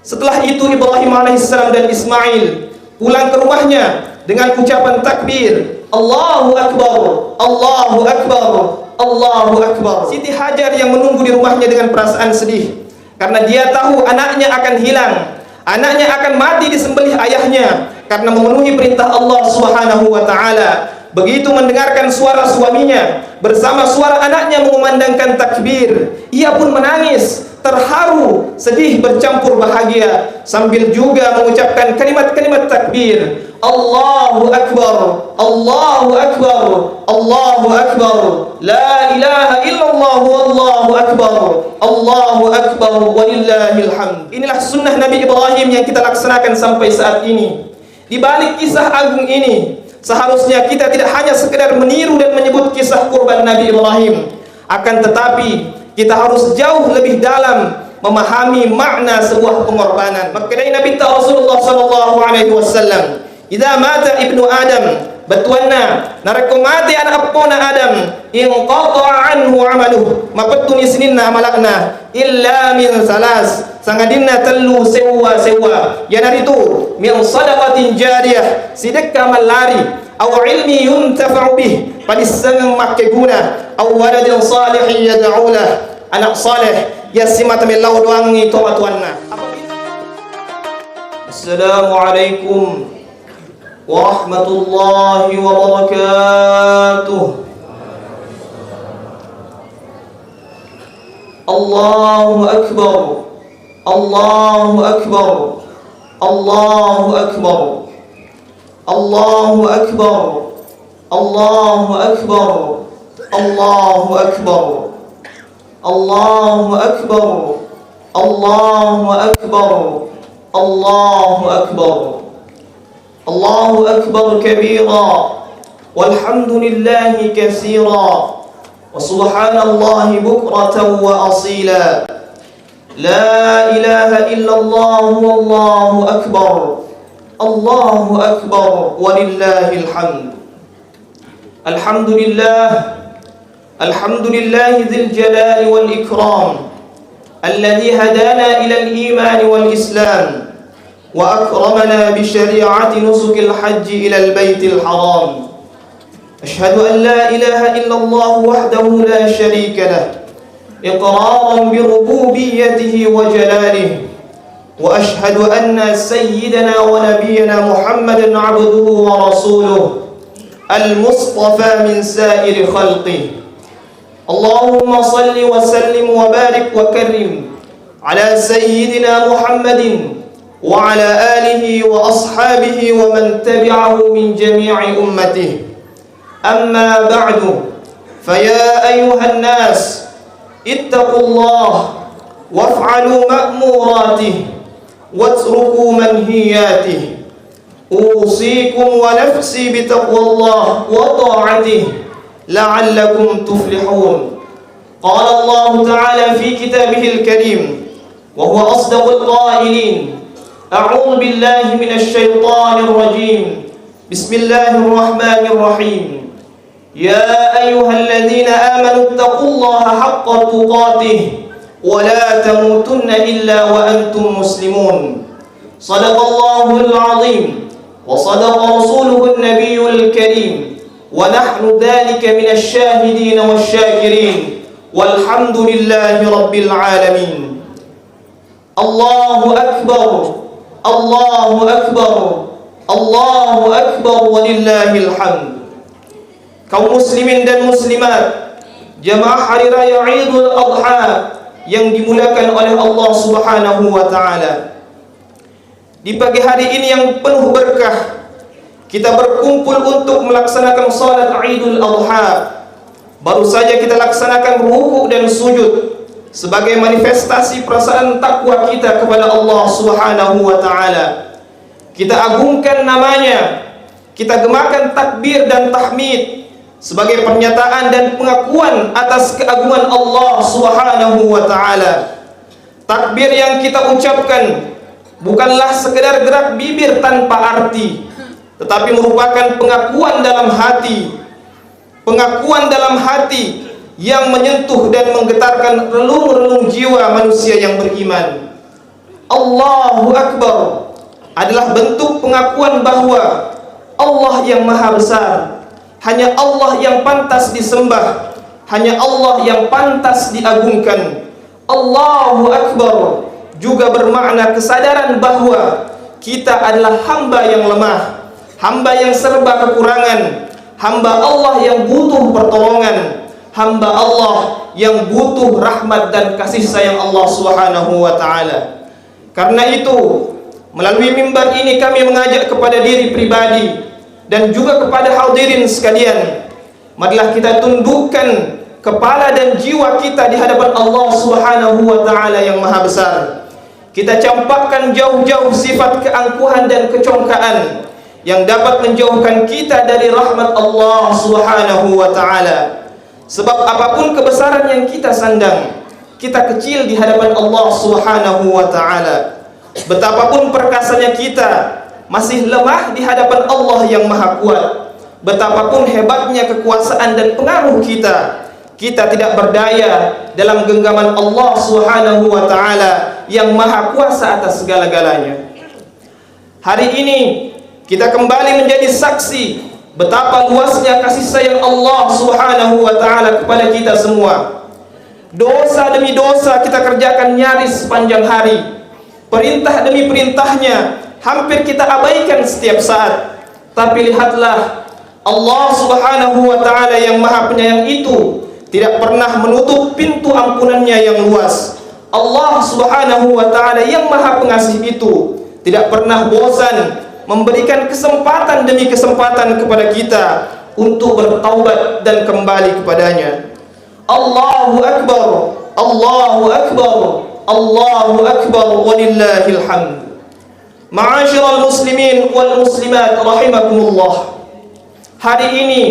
Setelah itu Ibrahim alaihissalam dan Ismail pulang ke rumahnya dengan ucapan takbir, Allahu Akbar, Allahu Akbar, Allahu Akbar. Siti Hajar yang menunggu di rumahnya dengan perasaan sedih karena dia tahu anaknya akan hilang, anaknya akan mati disembelih ayahnya karena memenuhi perintah Allah Subhanahu wa taala. Begitu mendengarkan suara suaminya bersama suara anaknya mengumandangkan takbir, ia pun menangis, terharu, sedih bercampur bahagia sambil juga mengucapkan kalimat-kalimat takbir. Allahu Akbar, Allahu Akbar, Allahu Akbar, la ilaha illallah, Allahu Akbar, Allahu Akbar, walillahil hamd. Inilah sunnah Nabi Ibrahim yang kita laksanakan sampai saat ini. Di balik kisah agung ini, seharusnya kita tidak hanya sekedar meniru dan menyebut kisah kurban Nabi Ibrahim, akan tetapi kita harus jauh lebih dalam memahami makna sebuah pengorbanan. Maka dari Nabi Rasulullah sallallahu alaihi wasallam, "Idza mata ibnu Adam, batuanna nareko mati anak apona Adam, in qata'a anhu 'amaluhu, mapatuni sininna amalakna illa min salas." Sangadinna tellu sewa yanaritu min sadaqatin jariyah, sedekah malari, aw ilmi yuntafa'u bih, padisangang makeguna, aw waladin salihin yad'ulah, anak saleh yasimata millau doangi toatuanna. Assalamualaikum warahmatullahi wabarakatuh. Allahu Akbar, Allahu Akbar, Allahu Akbar, Allahu Akbar, Allahu Akbar, Allahu Akbar, Allahu Akbar, Allahu Akbar, Allahu Akbar, Allahu Akbar kabira, walhamdulillahi katsira, wa subhanallahi bukratan wa asila. La ilaha illallah, wallahu akbar, Allahu akbar, walillahil hamd. Alhamdulillah, alhamdulillahi dzil jalali wal ikram, alladhi hadana ila al-iman wal islam, wa akramana bi syari'ati nusukil hajji ila al-baitil haram. Ashhadu an la ilaha illallah wahdahu la sharika lah, إقرارا بربوبيته وجلاله، وأشهد أن سيدنا ونبينا محمدا عبده ورسوله المصطفى من سائر خلقه. اللهم صل وسلم وبارك وكرم على سيدنا محمد وعلى آله وأصحابه ومن تبعه من جميع أمته. أما بعد، فيا أيها الناس، اتقوا الله وافعلوا مأموراته واتركوا منهياته. أوصيكم ونفسي بتقوى الله وطاعته لعلكم تفلحون. قال الله تعالى في كتابه الكريم وهو أصدق القائلين: أعوذ بالله من الشيطان الرجيم، بسم الله الرحمن الرحيم. يا أيها الذين آمنوا اتقوا الله حق تقاته ولا تموتن إلا وأنتم مسلمون. صدق الله العظيم وصدق رسوله النبي الكريم، ونحن ذلك من الشاهدين والشاكرين، والحمد لله رب العالمين. الله أكبر، الله أكبر، الله أكبر، ولله الحمد. Kaum muslimin dan muslimat, jamaah hari raya Idul Adha yang dimuliakan oleh Allah Subhanahu wa taala. Di pagi hari ini yang penuh berkah, kita berkumpul untuk melaksanakan salat Idul Adha. Baru saja kita laksanakan rukuk dan sujud sebagai manifestasi perasaan takwa kita kepada Allah Subhanahu wa taala. Kita agungkan namanya, kita gemakan takbir dan tahmid sebagai pernyataan dan pengakuan atas keagungan Allah Subhanahu wa taala. Takbir yang kita ucapkan bukanlah sekedar gerak bibir tanpa arti, tetapi merupakan pengakuan dalam hati. Pengakuan dalam hati yang menyentuh dan menggetarkan relung-relung jiwa manusia yang beriman. Allahu Akbar adalah bentuk pengakuan bahwa Allah yang maha besar, hanya Allah yang pantas disembah, hanya Allah yang pantas diagungkan. Allahu Akbar juga bermakna kesadaran bahwa kita adalah hamba yang lemah, hamba yang serba kekurangan, hamba Allah yang butuh pertolongan, hamba Allah yang butuh rahmat dan kasih sayang Allah Subhanahu wa ta'ala. Karena itu, melalui mimbar ini kami mengajak kepada diri pribadi dan juga kepada hadirin sekalian, marilah kita tundukkan kepala dan jiwa kita di hadapan Allah Subhanahu wa ta'ala yang maha besar. Kita campakkan jauh-jauh sifat keangkuhan dan kecongkaan yang dapat menjauhkan kita dari rahmat Allah Subhanahu wa ta'ala. Sebab apapun kebesaran yang kita sandang, kita kecil di hadapan Allah Subhanahu wa ta'ala. Betapapun perkasanya kita, masih lemah di hadapan Allah yang maha kuat. Betapapun hebatnya kekuasaan dan pengaruh kita, kita tidak berdaya dalam genggaman Allah Subhanahu wa ta'ala yang maha kuasa atas segala-galanya. Hari ini kita kembali menjadi saksi betapa luasnya kasih sayang Allah Subhanahu wa ta'ala kepada kita semua. Dosa demi dosa kita kerjakan nyaris sepanjang hari. Perintah demi perintahnya hampir kita abaikan setiap saat. Tapi lihatlah, Allah Subhanahu wa ta'ala yang maha penyayang itu tidak pernah menutup pintu ampunannya yang luas. Allah Subhanahu wa ta'ala yang maha pengasih itu tidak pernah bosan memberikan kesempatan demi kesempatan kepada kita untuk bertaubat dan kembali kepadanya. Allahu Akbar, Allahu Akbar, Allahu Akbar, walillahil hamd. Ma'asyiral muslimin wal muslimat rahimakumullah. Hari ini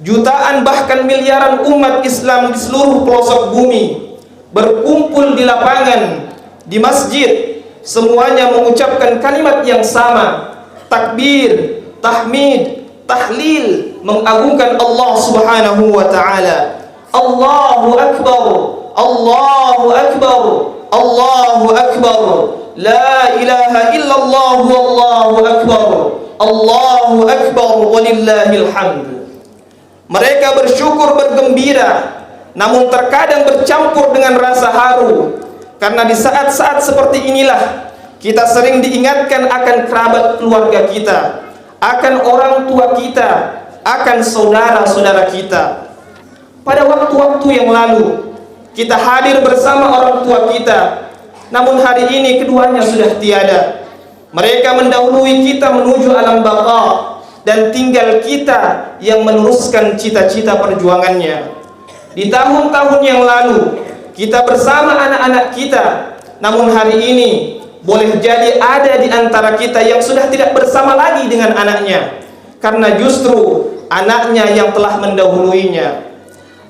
jutaan bahkan miliaran umat Islam di seluruh pelosok bumi berkumpul di lapangan, di masjid, semuanya mengucapkan kalimat yang sama, takbir, tahmid, tahlil, mengagungkan Allah Subhanahu wa ta'ala. Allahu Akbar, Allahu Akbar, Allahu Akbar, la ilaha illallah, Allahu Akbar, Allahu Akbar, walillahil hamd. Mereka bersyukur, bergembira, namun terkadang bercampur dengan rasa haru, karena di saat-saat seperti inilah kita sering diingatkan akan kerabat keluarga kita, akan orang tua kita, akan saudara-saudara kita. Pada waktu-waktu yang lalu kita hadir bersama orang tua kita, namun hari ini keduanya sudah tiada. Mereka mendahului kita menuju alam baka, dan tinggal kita yang meneruskan cita-cita perjuangannya. Di tahun-tahun yang lalu kita bersama anak-anak kita, namun hari ini boleh jadi ada di antara kita yang sudah tidak bersama lagi dengan anaknya, karena justru anaknya yang telah mendahuluinya.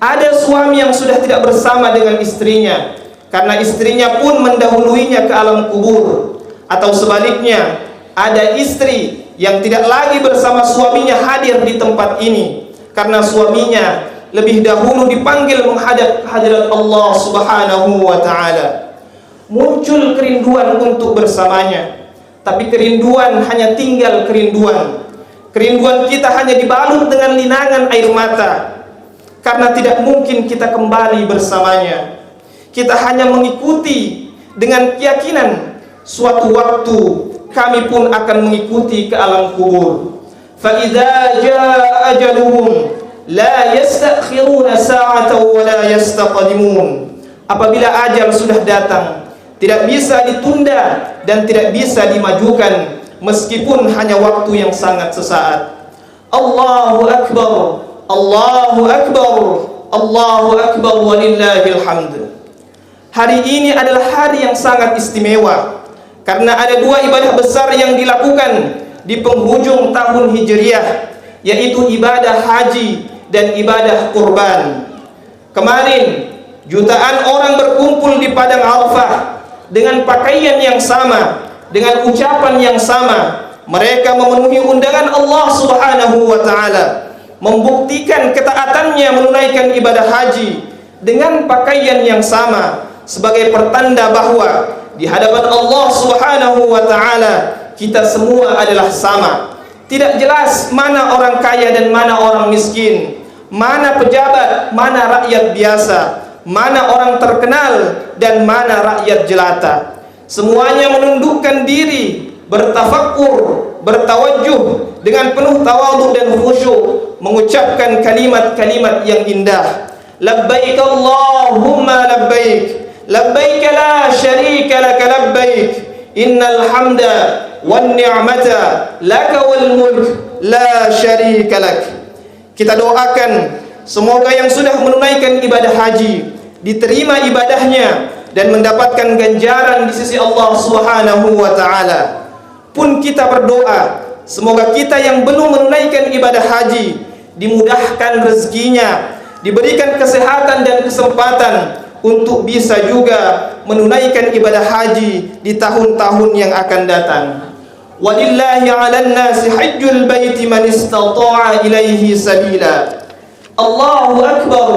Ada suami yang sudah tidak bersama dengan istrinya, karena istrinya pun mendahuluinya ke alam kubur. Atau sebaliknya, ada istri yang tidak lagi bersama suaminya hadir di tempat ini, karena suaminya lebih dahulu dipanggil menghadap hadirat Allah Subhanahu wa ta'ala. Muncul kerinduan untuk bersamanya, tapi kerinduan hanya tinggal kerinduan. Kerinduan kita hanya dibalut dengan linangan air mata, karena tidak mungkin kita kembali bersamanya. Kita hanya mengikuti dengan keyakinan suatu waktu kami pun akan mengikuti ke alam kubur. Fa idza jaa ajaluhum la yastakhiruna sa'atan wa la yastaqdimun. Apabila ajal sudah datang, tidak bisa ditunda dan tidak bisa dimajukan, meskipun hanya waktu yang sangat sesaat. Allahu Akbar, Allahu Akbar, Allahu Akbar, walillahil hamd. Hari ini adalah hari yang sangat istimewa, karena ada dua ibadah besar yang dilakukan di penghujung tahun Hijriah, yaitu ibadah haji dan ibadah kurban. Kemarin jutaan orang berkumpul di padang Arafah dengan pakaian yang sama, dengan ucapan yang sama. Mereka memenuhi undangan Allah Subhanahu wa ta'ala, membuktikan ketaatannya menunaikan ibadah haji dengan pakaian yang sama, sebagai pertanda bahwa di hadapan Allah Subhanahu wa ta'ala kita semua adalah sama. Tidak jelas mana orang kaya dan mana orang miskin, mana pejabat, mana rakyat biasa, mana orang terkenal dan mana rakyat jelata. Semuanya menundukkan diri, bertafakkur, bertawajjuh dengan penuh tawadhu dan khusyuk, mengucapkan kalimat-kalimat yang indah. Labbaik Allahumma labbaik, labbaik la syarika laka labbaik, innal hamda wan ni'mata laka wal mulk la syarika lak. Kita doakan semoga yang sudah menunaikan ibadah haji diterima ibadahnya dan mendapatkan ganjaran di sisi Allah Subhanahu wa ta'ala. Pun kita berdoa semoga kita yang belum menunaikan ibadah haji dimudahkan rezekinya, diberikan kesehatan dan kesempatan untuk bisa juga menunaikan ibadah haji di tahun-tahun yang akan datang. Walillahi 'alan nasi hajjul baiti man istata'a ilaihi sabila. Allahu akbar,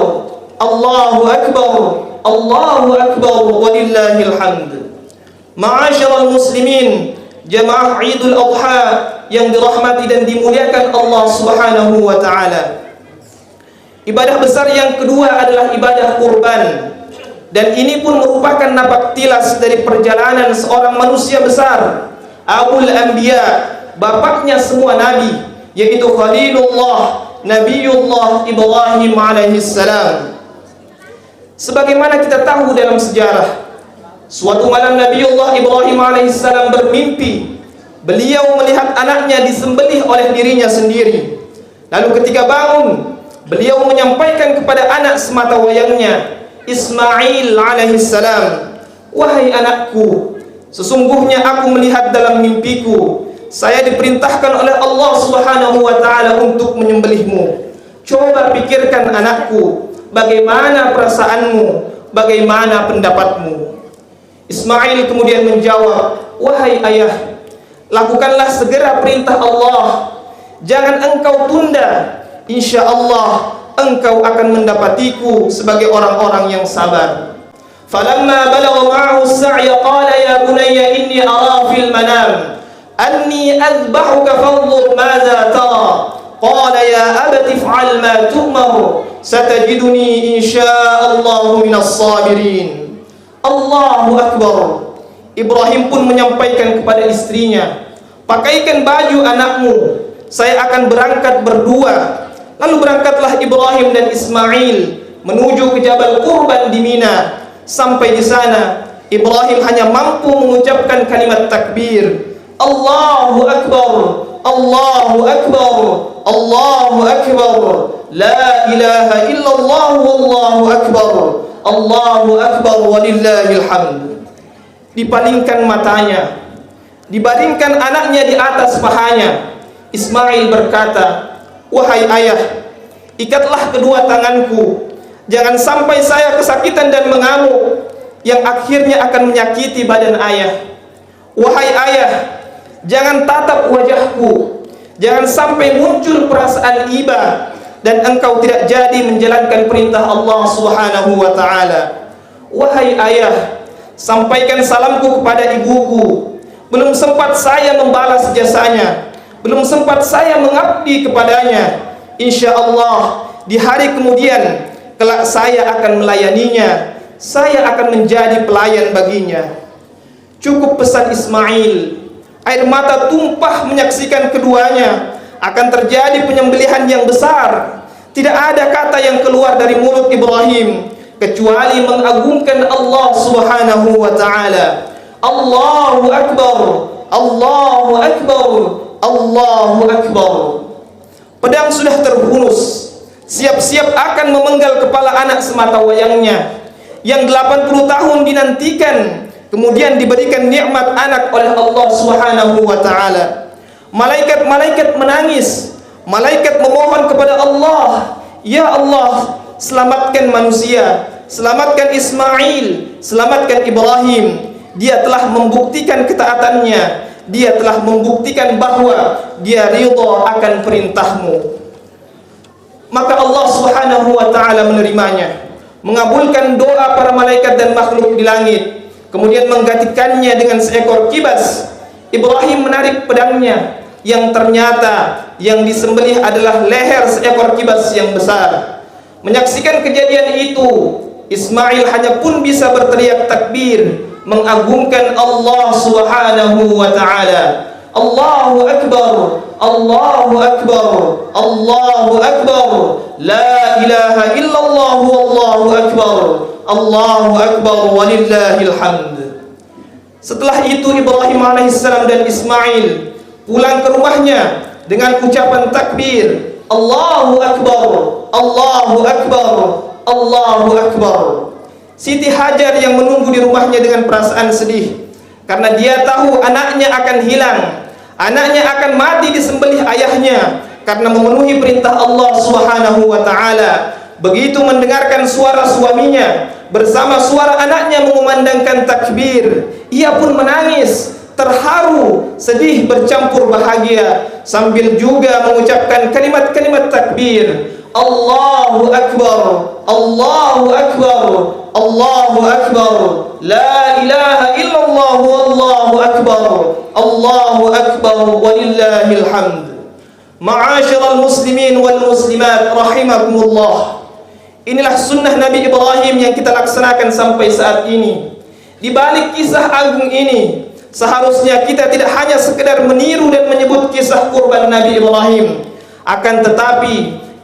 Allahu akbar, Allahu akbar, walillahil hamd. Ma'asyiral muslimin, jamaah Idul Adha yang dirahmati dan dimuliakan Allah Subhanahu wa ta'ala. Ibadah besar yang kedua adalah ibadah kurban. Dan ini pun merupakan napak tilas dari perjalanan seorang manusia besar, Abul Anbiya, bapaknya semua nabi, yaitu Khalilullah, Nabiullah Ibrahim alaihissalam. Sebagaimana kita tahu dalam sejarah, suatu malam Nabiullah Ibrahim alaihissalam bermimpi. Beliau melihat anaknya disembelih oleh dirinya sendiri. Lalu ketika bangun, beliau menyampaikan kepada anak semata wayangnya, Ismail alaihissalam, wahai anakku, sesungguhnya aku melihat dalam mimpiku, saya diperintahkan oleh Allah Subhanahu wa ta'ala untuk menyembelihmu. Coba pikirkan anakku, bagaimana perasaanmu, bagaimana pendapatmu? Ismail kemudian menjawab, wahai ayah, lakukanlah segera perintah Allah, jangan engkau tunda, insya Allah engkau akan mendapatiku sebagai orang-orang yang sabar. Falamma balagha ma'ahu as-sa'ya qala ya bunayya inni ara fil manam anni adbahuka fanzur madza tara. Qala ya abati if'al ma tu'mar satajiduni insyaallahu minas sabirin. Allahu akbar. Ibrahim pun menyampaikan kepada istrinya, pakaikan baju anakmu, saya akan berangkat berdua. Lalu berangkatlah Ibrahim dan Ismail menuju ke Jabal Qurban di Mina. Sampai di sana, Ibrahim hanya mampu mengucapkan kalimat takbir, Allahu akbar, Allahu akbar, Allahu akbar, la ilaha illallah wallahu akbar, Allahu akbar walillahil hamd. Dipalingkan matanya, dibaringkan anaknya di atas pahanya. Ismail berkata, wahai ayah, ikatlah kedua tanganku, jangan sampai saya kesakitan dan mengamuk yang akhirnya akan menyakiti badan ayah. Wahai ayah, jangan tatap wajahku, jangan sampai muncul perasaan iba dan engkau tidak jadi menjalankan perintah Allah Subhanahu wa ta'ala. Wahai ayah, sampaikan salamku kepada ibuku, belum sempat saya membalas jasanya, belum sempat saya mengabdi kepadanya. Insya Allah di hari kemudian kelak saya akan melayaninya, saya akan menjadi pelayan baginya. Cukup pesan Ismail, air mata tumpah menyaksikan keduanya. Akan terjadi penyembelihan yang besar. Tidak ada kata yang keluar dari mulut Ibrahim kecuali mengagungkan Allah Subhanahu wa ta'ala. Allahu akbar, Allahu akbar, Allahu akbar. Pedang sudah terhunus, siap-siap akan memenggal kepala anak semata wayangnya yang 80 tahun dinantikan, kemudian diberikan nikmat anak oleh Allah Subhanahu wa ta'ala. Malaikat-malaikat menangis, malaikat memohon kepada Allah, ya Allah, selamatkan manusia, selamatkan Ismail, selamatkan Ibrahim. Dia telah membuktikan ketaatannya, dia telah membuktikan bahwa dia ridha akan perintahmu. Maka Allah Subhanahu wa ta'ala menerimanya, mengabulkan doa para malaikat dan makhluk di langit. kemudian menggantikannya dengan seekor kibas. Ibrahim menarik pedangnya, yang ternyata yang disembelih adalah leher seekor kibas yang besar. Menyaksikan kejadian itu, Ismail hanya pun bisa berteriak takbir, mengagungkan Allah Subhanahu wa taala. Allahu Akbar, Allahu Akbar, Allahu Akbar, la ilaha illallah, Allahu Akbar, Allahu Akbar, walillahil hamd. Setelah itu Ibrahim alaihissalam dan Ismail pulang ke rumahnya dengan ucapan takbir, Allahu Akbar, Allahu Akbar, Allahu Akbar. Siti Hajar yang menunggu di rumahnya dengan perasaan sedih, karena dia tahu anaknya akan hilang, anaknya akan mati disembelih ayahnya karena memenuhi perintah Allah Subhanahu wa taala. Begitu mendengarkan suara suaminya bersama suara anaknya mengumandangkan takbir, ia pun menangis, terharu, sedih bercampur bahagia, sambil juga mengucapkan kalimat-kalimat takbir. Allahu Akbar, Allahu Akbar, Allahu Akbar, la ilaha illallah, Allahu Akbar, Allahu Akbar, walillahil hamd. Ma'asyiral muslimin wal muslimat rahimakumullah. Inilah sunnah Nabi Ibrahim yang kita laksanakan sampai saat ini. Di balik kisah agung ini, seharusnya kita tidak hanya sekedar meniru dan menyebut kisah kurban Nabi Ibrahim, akan tetapi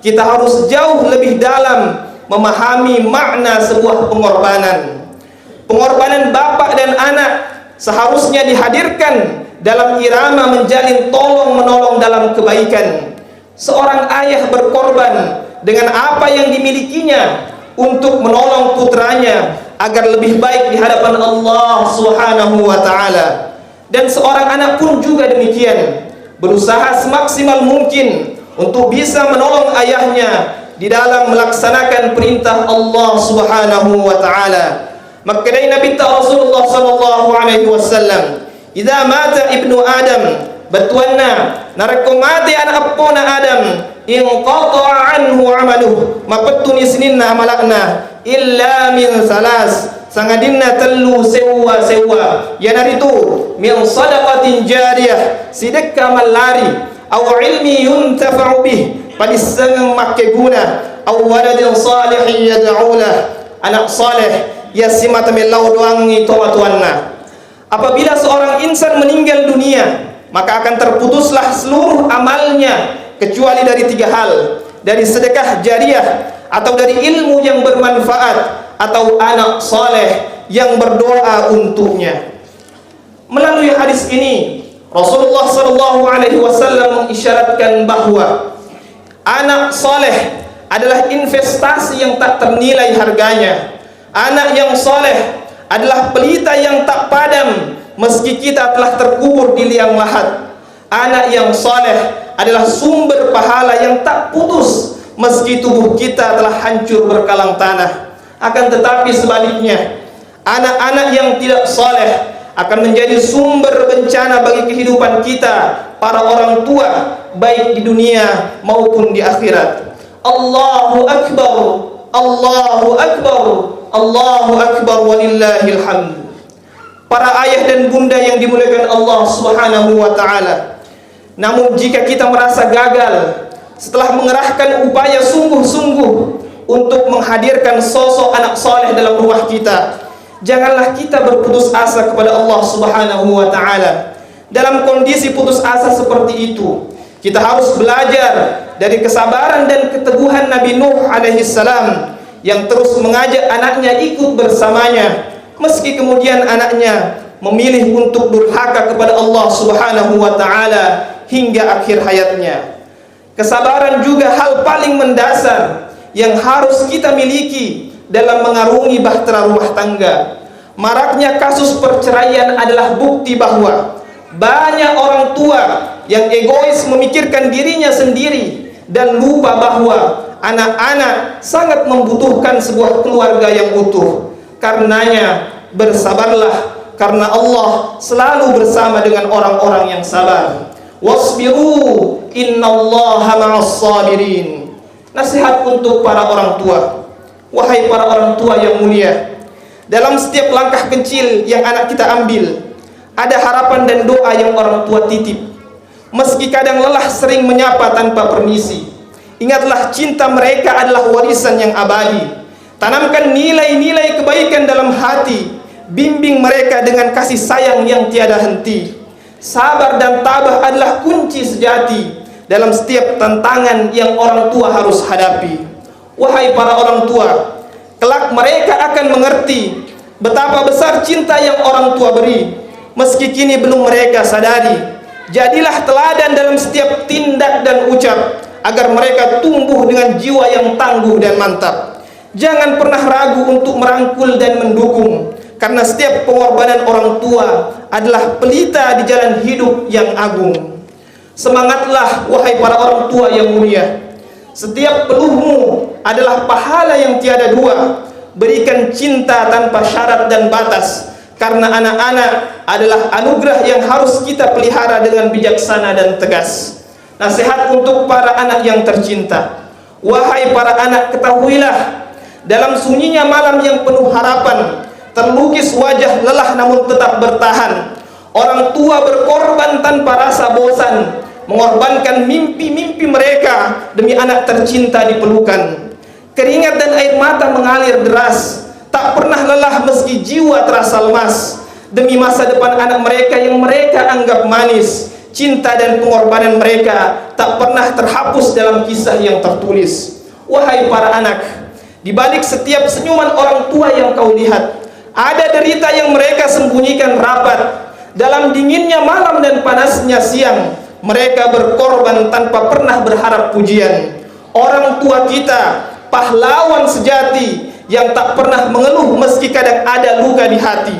kita harus jauh lebih dalam memahami makna sebuah pengorbanan. Pengorbanan bapak dan anak seharusnya dihadirkan dalam irama menjalin tolong-menolong dalam kebaikan. Seorang ayah berkorban dengan apa yang dimilikinya untuk menolong putranya agar lebih baik di hadapan Allah Subhanahu wa taala. Dan seorang anak pun juga demikian, berusaha semaksimal mungkin untuk bisa menolong ayahnya di dalam melaksanakan perintah Allah Subhanahu wa taala. Maka dari Nabi Rasulullah sallallahu alaihi wasallam, "Idza mata ibnu Adam, batuanna narakomati anak apona Adam, in qata'a anhu 'amaluhu, mapatuni sininna amalakna illa min salas." Sangadinna tellu sewa yanaritu min sadaqatin jariyah, sedekah malari, aw ilmi yuntafa'u bih, padisang makeguna, aw waladin salihin yad'ulah, anak saleh yasimata millau doangi tuanna. Apabila seorang insan meninggal dunia, maka akan terputuslah seluruh amalnya kecuali dari 3 hal: dari sedekah jariyah, atau dari ilmu yang bermanfaat, atau anak saleh yang berdoa untuknya. Melalui hadis ini, Rasulullah sallallahu alaihi wasallam mengisyaratkan bahwa anak saleh adalah investasi yang tak ternilai harganya. Anak yang saleh adalah pelita yang tak padam meski kita telah terkubur di liang lahat. Anak yang saleh adalah sumber pahala yang tak putus meski tubuh kita telah hancur berkalang tanah. Akan tetapi sebaliknya, anak-anak yang tidak saleh akan menjadi sumber bencana bagi kehidupan kita, para orang tua, baik di dunia maupun di akhirat. Allahu Akbar, Allahu Akbar, Allahu Akbar, walillahil hamd. Para ayah dan bunda yang dimuliakan Allah Subhanahu wa taala, namun jika kita merasa gagal setelah mengerahkan upaya sungguh-sungguh untuk menghadirkan sosok anak saleh dalam rumah kita, janganlah kita berputus asa kepada Allah Subhanahu wa taala. Dalam kondisi putus asa seperti itu, kita harus belajar dari kesabaran dan keteguhan Nabi Nuh alaihi salam yang terus mengajak anaknya ikut bersamanya, meski kemudian anaknya memilih untuk durhaka kepada Allah Subhanahu wa taala hingga akhir hayatnya. Kesabaran juga hal paling mendasar yang harus kita miliki dalam mengarungi bahtera rumah tangga. Maraknya kasus perceraian adalah bukti bahwa banyak orang tua yang egois memikirkan dirinya sendiri dan lupa bahwa anak-anak sangat membutuhkan sebuah keluarga yang utuh. Karenanya bersabarlah, karena Allah selalu bersama dengan orang-orang yang sabar. Wasbiru innallaha ma'as sabirin. Nasihat untuk para orang tua. Wahai para orang tua yang mulia, Dalam setiap langkah kecil yang anak kita ambil, ada harapan dan doa yang orang tua titip. Meski kadang lelah sering menyapa tanpa permisi, ingatlah cinta mereka adalah warisan yang abadi. Tanamkan nilai-nilai kebaikan dalam hati, bimbing mereka dengan kasih sayang yang tiada henti. Sabar dan tabah adalah kunci sejati dalam setiap tantangan yang orang tua harus hadapi. Wahai para orang tua, kelak mereka akan mengerti betapa besar cinta yang orang tua beri, meski kini belum mereka sadari. Jadilah teladan dalam setiap tindak dan ucap, agar mereka tumbuh dengan jiwa yang tangguh dan mantap. Jangan pernah ragu untuk merangkul dan mendukung, karena setiap pengorbanan orang tua adalah pelita di jalan hidup yang agung. Semangatlah wahai para orang tua yang mulia. Setiap peluhmu adalah pahala yang tiada dua. Berikan cinta tanpa syarat dan batas, karena anak-anak adalah anugerah yang harus kita pelihara dengan bijaksana dan tegas. Nasihat untuk para anak yang tercinta. Wahai para anak, ketahuilah, dalam sunyinya malam yang penuh harapan, terlukis wajah lelah namun tetap bertahan. Orang tua berkorban tanpa rasa bosan, mengorbankan mimpi-mimpi mereka demi anak tercinta di pelukan. Keringat dan air mata mengalir deras, tak pernah lelah meski jiwa terasa lemas, demi masa depan anak mereka yang mereka anggap manis. Cinta dan pengorbanan mereka tak pernah terhapus dalam kisah yang tertulis. Wahai para anak, di balik setiap senyuman orang tua yang kau lihat, ada derita yang mereka sembunyikan rapat. Dalam dinginnya malam dan panasnya siang, mereka berkorban tanpa pernah berharap pujian. Orang tua kita, pahlawan sejati yang tak pernah mengeluh meski kadang ada luka di hati.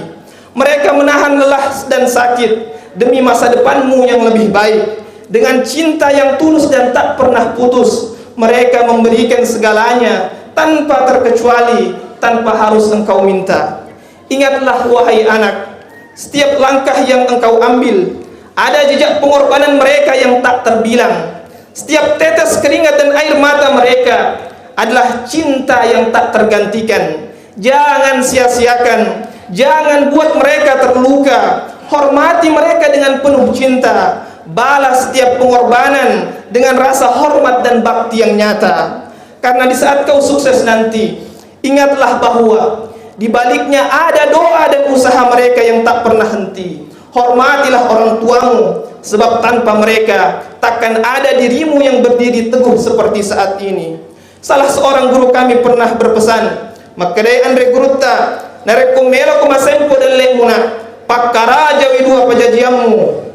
Mereka menahan lelah dan sakit demi masa depanmu yang lebih baik. Dengan cinta yang tulus dan tak pernah putus, mereka memberikan segalanya tanpa terkecuali, tanpa harus engkau minta. Ingatlah wahai anak, setiap langkah yang engkau ambil, ada jejak pengorbanan mereka yang tak terbilang. Setiap tetes keringat dan air mata mereka adalah cinta yang tak tergantikan. Jangan sia-siakan, jangan buat mereka terluka. Hormati mereka dengan penuh cinta. Balas setiap pengorbanan dengan rasa hormat dan bakti yang nyata. Karena di saat kau sukses nanti, ingatlah bahwa di baliknya ada doa dan usaha mereka yang tak pernah henti. Hormatilah orang tuamu, sebab tanpa mereka takkan ada dirimu yang berdiri teguh seperti saat ini. Salah seorang guru kami pernah berpesan, "Makadai Andre Gurutta, narekomelo kumasempo dan lemuna, pakkara jawi dua pajajiamu,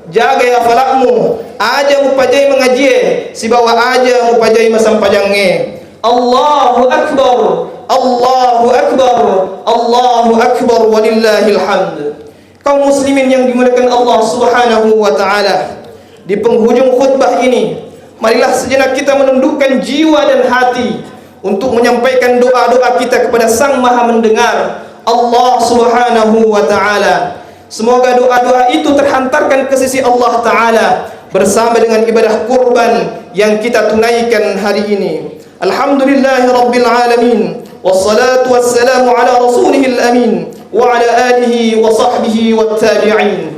jaga ya falakmu, aja mu pajai mengaji, si bawa aja mu pajai masam pajangnya." Allahu Akbar, Allahu Akbar, Allahu Akbar, walillahil hamd. Kaum muslimin yang dimuliakan Allah Subhanahu wa ta'ala, di penghujung khutbah ini, marilah sejenak kita menundukkan jiwa dan hati untuk menyampaikan doa-doa kita kepada Sang Maha Mendengar, Allah Subhanahu wa ta'ala. Semoga doa-doa itu terhantarkan ke sisi Allah ta'ala bersama dengan ibadah kurban yang kita tunaikan hari ini. Alhamdulillahi Rabbil Alamin, wassalatu wassalamu ala rasulihil amin, wa ala alihi wa sahbihi wa tabi'in.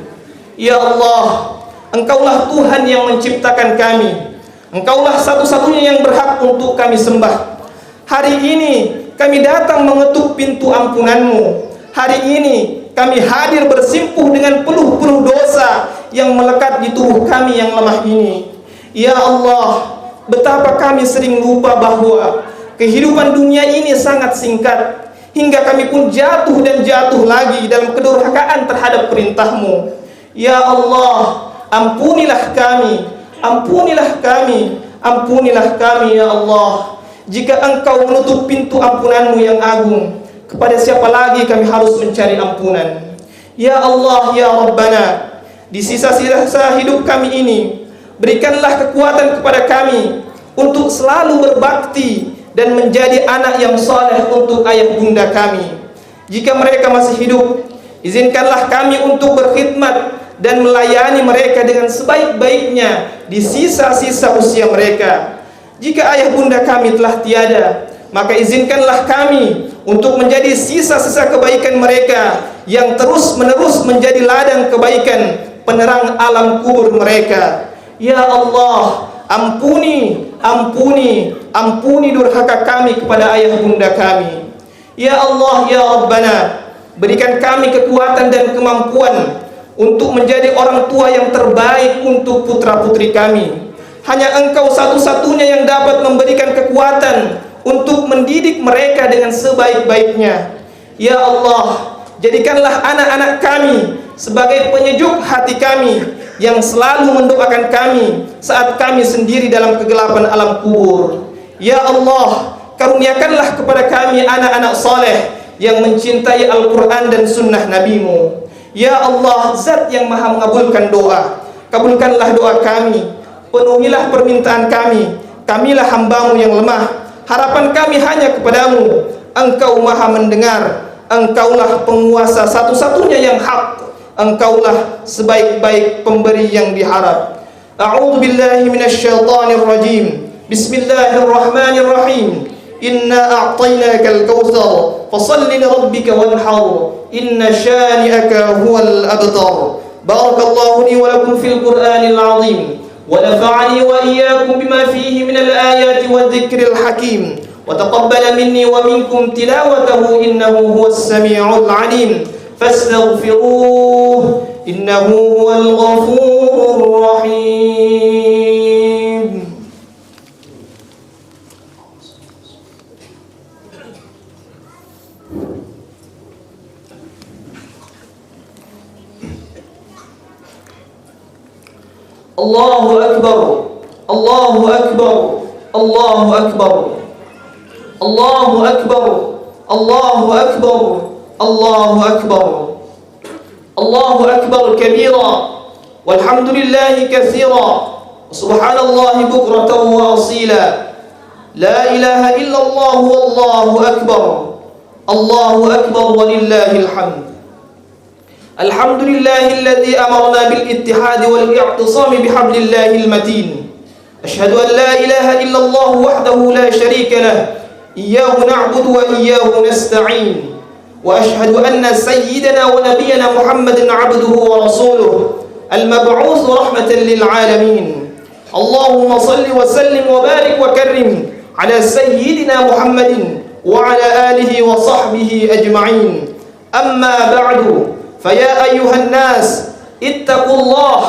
Ya Allah, Engkaulah Tuhan yang menciptakan kami. Engkaulah satu-satunya yang berhak untuk kami sembah. Hari ini kami datang mengetuk pintu ampunan-Mu. Hari ini kami hadir bersimpuh dengan peluh-peluh dosa yang melekat di tubuh kami yang lemah ini. Ya Allah, betapa kami sering lupa bahwa kehidupan dunia ini sangat singkat, hingga kami pun jatuh dan jatuh lagi dalam kedurhakaan terhadap perintah-Mu. Ya Allah, ampunilah kami, ampunilah kami, ampunilah kami ya Allah. Jika Engkau menutup pintu ampunan-Mu yang agung, kepada siapa lagi kami harus mencari ampunan? Ya Allah, ya Rabbana, di sisa-sisa hidup kami ini, berikanlah kekuatan kepada kami untuk selalu berbakti dan menjadi anak yang saleh untuk ayah bunda kami. Jika mereka masih hidup, izinkanlah kami untuk berkhidmat dan melayani mereka dengan sebaik-baiknya di sisa-sisa usia mereka. Jika ayah bunda kami telah tiada, maka izinkanlah kami untuk menjadi sisa-sisa kebaikan mereka yang terus-menerus menjadi ladang kebaikan penerang alam kubur mereka. Ya Allah, ampuni durhaka kami kepada ayah bunda kami. Ya Allah, ya Rabbana, berikan kami kekuatan dan kemampuan untuk menjadi orang tua yang terbaik untuk putra-putri kami. Hanya Engkau satu-satunya yang dapat memberikan kekuatan untuk mendidik mereka dengan sebaik-baiknya. Ya Allah, jadikanlah anak-anak kami sebagai penyejuk hati kami yang selalu mendoakan kami saat kami sendiri dalam kegelapan alam kubur. Ya Allah, karuniakanlah kepada kami anak-anak saleh yang mencintai Al-Quran dan sunnah Nabi-Mu. Ya Allah, Zat yang maha mengabulkan doa, kabulkanlah doa kami, penuhilah permintaan kami. Kamilah hamba-Mu yang lemah, harapan kami hanya kepadamu. Engkau maha mendengar, Engkaulah penguasa satu-satunya yang hak, Engkaulah sebaik-baik pemberi yang diharap. A'udzu billahi minasyaitonir rajim. Bismillahirrahmanirrahim. Inna a'tainakal kautsar fashalli lirabbika wanhar. Inna syani'aka huwal abtar. Barakallahu li wa lakum fil Qur'anil 'azim. ونفعني وإياكم بما فيه من الآيات والذكر الحكيم وتقبل مني ومنكم تلاوته إنه هو السميع العليم فاستغفروه إنه هو الغفور الرحيم. Allahu Akbar, Allahu Akbar, Allahu Akbar, Allahu Akbar, Allahu Akbar, Allahu Akbar, Allahu Akbar kabira, walhamdulillahi katsira, subhanallahi bukratan wa asila, la ilaha illallah wallahu akbar, Allahu Akbar walillahil hamd. الحمد لله الذي أمرنا بالاتحاد والاعتصام بحبل الله المتين. أشهد أن لا إله إلا الله وحده لا شريك له إياه نعبد وإياه نستعين. وأشهد أن سيدنا ونبينا محمد عبده ورسوله المبعوث رحمة للعالمين. اللهم صل وسلم وبارك وكرم على سيدنا محمد وعلى آله وصحبه أجمعين. أما بعد، فيا أيها الناس اتقوا الله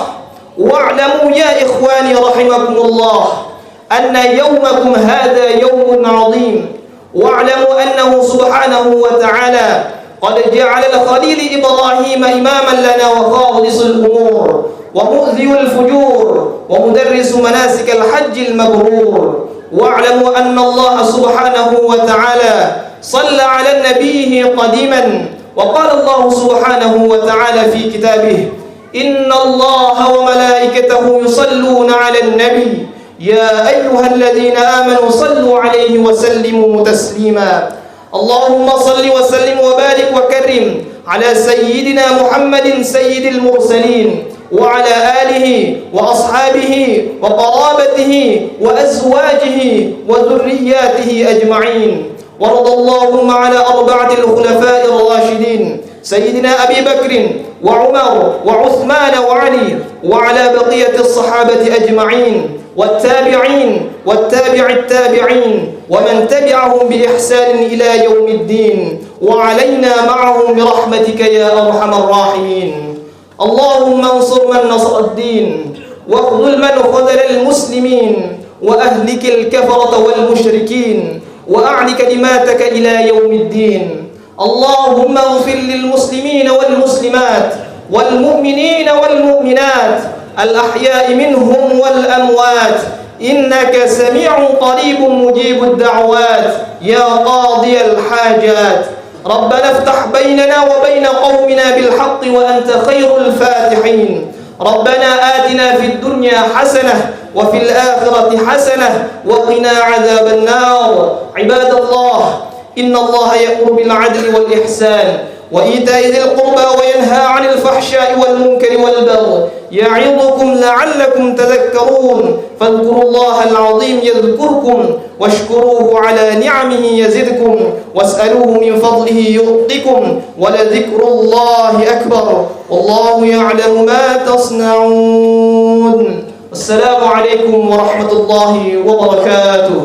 واعلموا يا إخواني رحمكم الله أن يومكم هذا يوم عظيم. واعلموا أنه سبحانه وتعالى قد جعل الخليل إبراهيم إماما لنا وخالص الأمور ومؤذي الفجور ومدرس مناسك الحج المبرور. واعلموا أن الله سبحانه وتعالى صلى على نبيه قديما، وقال الله سبحانه وتعالى في كتابه إن الله وملائكته يصلون على النبي يا أيها الذين آمنوا صلوا عليه وسلموا تسليما. اللهم صل وسلم وبارك وكرم على سيدنا محمد سيد المرسلين وعلى آله وأصحابه وقرابته وأزواجه وذرياته أجمعين. ورضى اللهم على أربعة الخلفاء الراشدين سيدنا أبي بكر وعمر وعثمان وعلي وعلى بقية الصحابة أجمعين والتابعين والتابع التابعين ومن تبعهم بإحسان إلى يوم الدين وعلينا معهم برحمتك يا أرحم الراحمين. اللهم انصر من نصر الدين واخذل من خذل المسلمين وأهلك الكفرة والمشركين وأعل كلماتك إلى يوم الدين. اللهم اغفر للمسلمين والمسلمات والمؤمنين والمؤمنات الأحياء منهم والأموات إنك سميع قريب مجيب الدعوات يا قاضي الحاجات. ربنا افتح بيننا وبين قومنا بالحق وأنت خير الفاتحين. ربنا آتنا في الدنيا حسنة وفي الآخرة حسنة وقنا عذاب النار. عباد الله، إن الله يأمر بالعدل والإحسان وإيتاء ذي القربى وينهى عن الفحشاء والمنكر والبغي يعظكم لعلكم تذكرون فاذكروا الله العظيم يذكركم واشكروه على نعمه يزدكم واسألوه من فضله يعطكم ولذكر الله أكبر والله يعلم ما تصنعون. السلام عليكم ورحمة الله وبركاته.